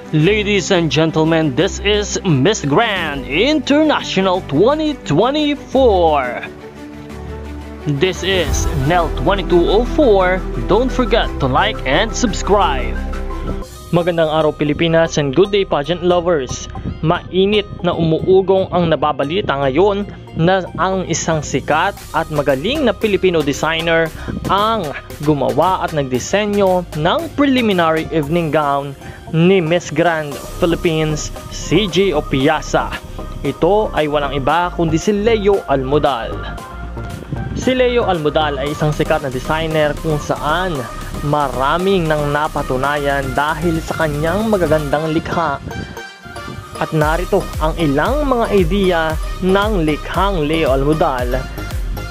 Ladies and gentlemen, this is Miss Grand International 2024. This is Nel 2204. Don't forget to like and subscribe. Magandang araw Pilipinas and good day pageant lovers. Mainit na umuugong ang nababalita ngayon na ang isang sikat at magaling na Filipino designer ang gumawa at nagdisenyo ng preliminary evening gown ni Miss Grand Philippines CJ Opiasa. Ito ay walang iba kundi si Leo Almodal. Si Leo Almodal ay isang sikat na designer kung saan maraming nang napatunayan dahil sa kanyang magagandang likha. At narito ang ilang mga idea ng likhang Leo Almodal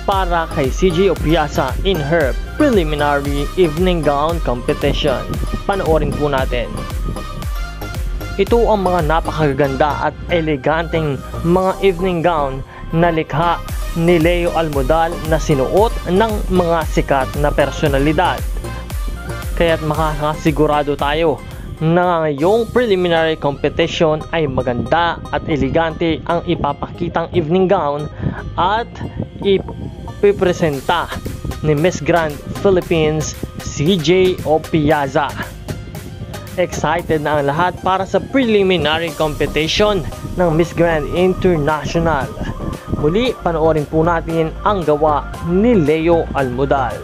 para kay CJ Opiasa in her preliminary evening gown competition. Panoorin po natin. Ito ang mga napakaganda at eleganteng mga evening gown na likha ni Leo Almodal na sinuot ng mga sikat na personalidad. Kaya't makakasigurado tayo na ngayong preliminary competition ay maganda at elegante ang ipapakitang evening gown at ipipresenta ni Miss Grand Philippines CJ Opiasa. Excited na ang lahat para sa preliminary competition ng Miss Grand International. Muli, panoorin po natin ang gawa ni Leo Almodal.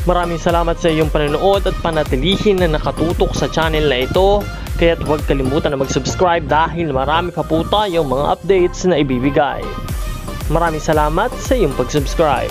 Maraming salamat sa iyong panonood at panatilihin na nakatutok sa channel na ito. Kaya't huwag kalimutan na mag-subscribe dahil marami pa po tayong mga updates na ibibigay. Maraming salamat sa iyong pag-subscribe.